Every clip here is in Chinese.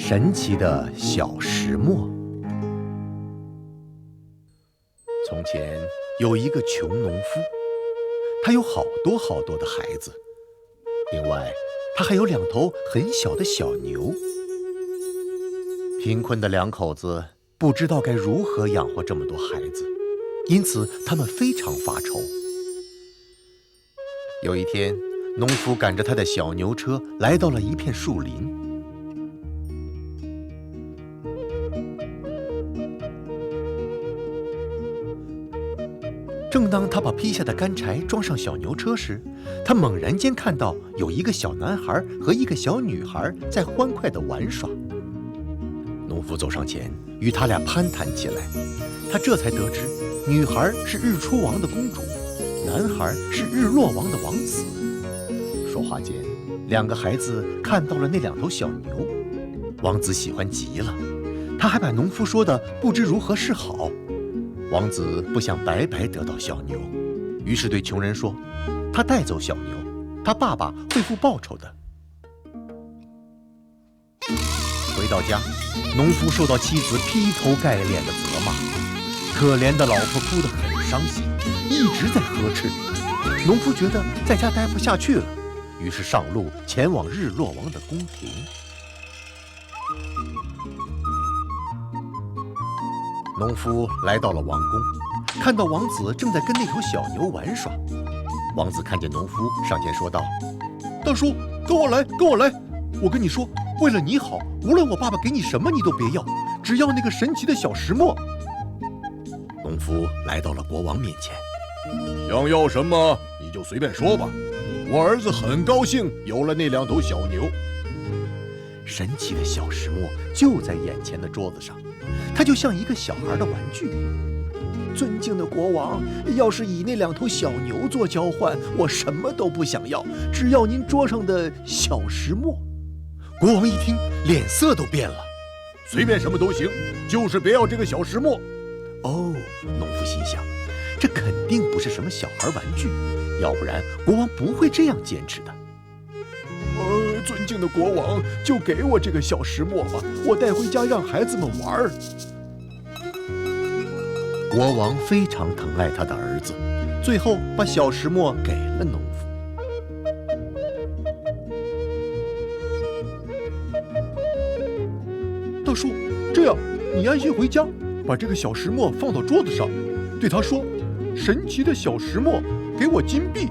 神奇的小石磨。从前有一个穷农夫，他有好多的孩子，另外他还有2头很小的小牛。贫困的2口子不知道该如何养活这么多孩子，因此他们非常发愁。有一天，农夫赶着他的小牛车来到了一片树林。正当他把劈下的干柴装上小牛车时，他猛然间看到有一个小男孩和一个小女孩在欢快地玩耍。农夫走上前与他俩攀谈起来，他这才得知，女孩是日出王的公主，男孩是日落王的王子。说话间，2个孩子看到了那2头小牛，王子喜欢极了，他还把农夫说的不知如何是好。王子不想白白得到小牛，于是对穷人说，他带走小牛，他爸爸会付报酬的。回到家，农夫受到妻子劈头盖脸的责骂，可怜的老婆哭得很伤心，一直在呵斥。农夫觉得在家待不下去了，于是上路前往日落王的宫廷。农夫来到了王宫，看到王子正在跟那头小牛玩耍。王子看见农夫，上前说道：“大叔，跟我来，跟我来！我跟你说，为了你好，无论我爸爸给你什么你都别要，只要那个神奇的小石磨。”农夫来到了国王面前，想要什么你就随便说吧，我儿子很高兴有了那2头小牛。神奇的小石磨就在眼前的桌子上，它就像一个小孩的玩具。尊敬的国王，要是以那2头小牛做交换，我什么都不想要，只要您桌上的小石磨。国王一听，脸色都变了。随便什么都行，就是别要这个小石磨。哦，农夫心想，这肯定不是什么小孩玩具，要不然国王不会这样坚持的。尊敬的国王，就给我这个小石磨吧，我带回家让孩子们玩。国王非常疼爱他的儿子，最后把小石磨给了农夫。大叔，这样你安心回家，把这个小石磨放到桌子上，对他说：“神奇的小石磨，给我金币，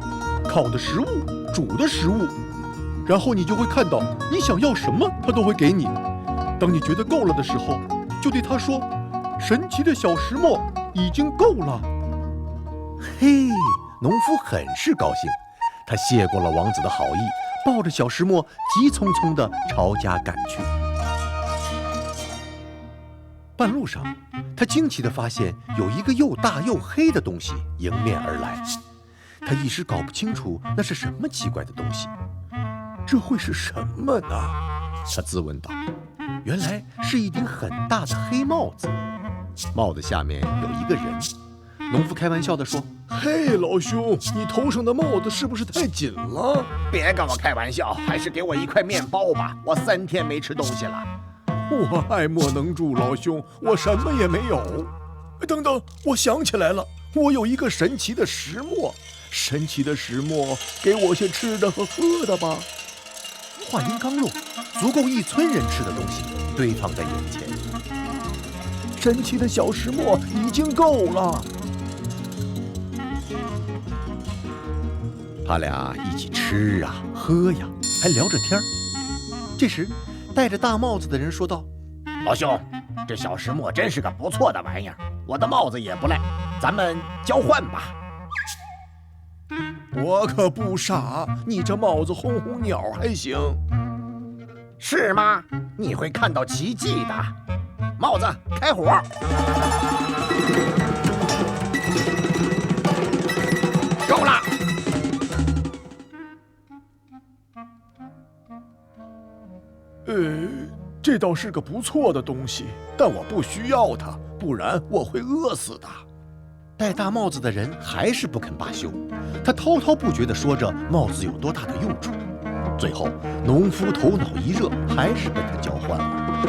烤的食物，煮的食物。”然后你就会看到，你想要什么，他都会给你。当你觉得够了的时候，就对他说：“神奇的小石磨已经够了。”嘿，农夫很是高兴，他谢过了王子的好意，抱着小石磨急匆匆地朝家赶去。半路上，他惊奇地发现有一个又大又黑的东西迎面而来，他一时搞不清楚那是什么奇怪的东西。这会是什么呢？他自问道。原来是一顶很大的黑帽子，帽子下面有一个人。农夫开玩笑地说：“嘿，老兄，你头上的帽子是不是太紧了？”别跟我开玩笑，还是给我一块面包吧，我3天没吃东西了。我爱莫能助，老兄，我什么也没有。等等，我想起来了，我有一个神奇的石磨。神奇的石磨，给我些吃的和喝的吧。话音刚落，足够1村人吃的东西堆放在眼前。神奇的小石磨已经够了。他俩一起吃啊喝呀，还聊着天儿。这时，戴着大帽子的人说道：“老兄，这小石磨真是个不错的玩意儿，我的帽子也不赖，咱们交换吧。”我可不傻，你这帽子轰轰鸟还行。是吗？你会看到奇迹的。帽子开火。够了。这倒是个不错的东西，但我不需要它，不然我会饿死的。戴大帽子的人还是不肯罢休，他滔滔不绝地说着帽子有多大的用处，最后，农夫头脑一热，还是被他交换了。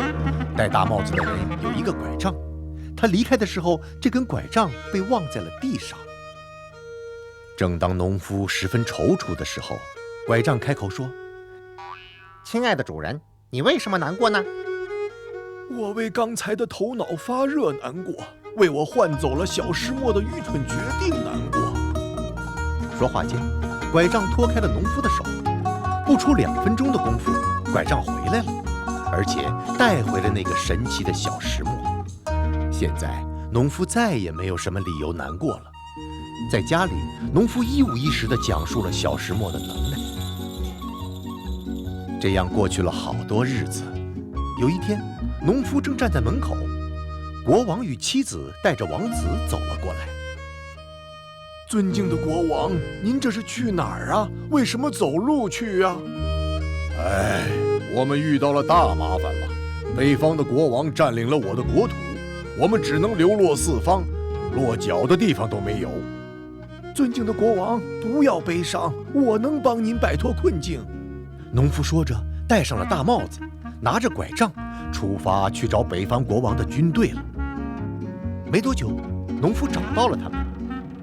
戴大帽子的人有一个拐杖，他离开的时候，这根拐杖被忘在了地上。正当农夫十分踌躇的时候，拐杖开口说：“亲爱的主人，你为什么难过呢？”我为刚才的头脑发热难过，为我换走了小石磨的愚蠢决定难过。说话间，拐杖脱开了农夫的手，不出2分钟的功夫，拐杖回来了，而且带回了那个神奇的小石磨。现在，农夫再也没有什么理由难过了。在家里，农夫一五一十地讲述了小石磨的能耐。这样过去了好多日子。有一天，农夫正站在门口，国王与妻子带着王子走了过来。尊敬的国王，您这是去哪儿啊？为什么走路去啊？我们遇到了大麻烦了。北方的国王占领了我的国土，我们只能流落四方，落脚的地方都没有。尊敬的国王，不要悲伤，我能帮您摆脱困境。农夫说着，戴上了大帽子，拿着拐杖，出发去找北方国王的军队了。没多久，农夫找到了他们。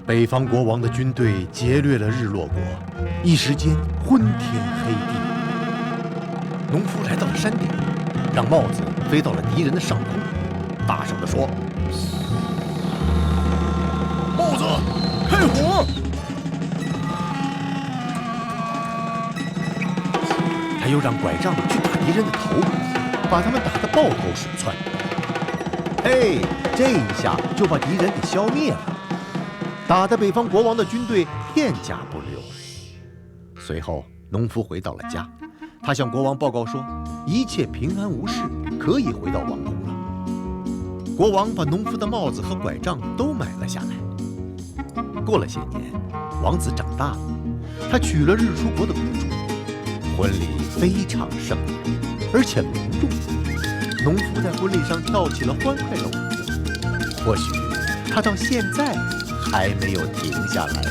北方国王的军队劫掠了日落国，一时间昏天黑地。农夫来到了山顶，让帽子飞到了敌人的上空，大声地说：“帽子，开火！”他又让拐杖去打敌人的头，把他们打得抱头鼠窜。嘿，这一下就把敌人给消灭了，打得北方国王的军队片甲不留。随后，农夫回到了家，他向国王报告说，一切平安无事，可以回到王宫了。国王把农夫的帽子和拐杖都买了下来。过了些年，王子长大了，他娶了日出国的公主，婚礼非常盛大，而且隆重。农夫在婚礼上跳起了欢快的舞，或许他到现在还没有停下来呢。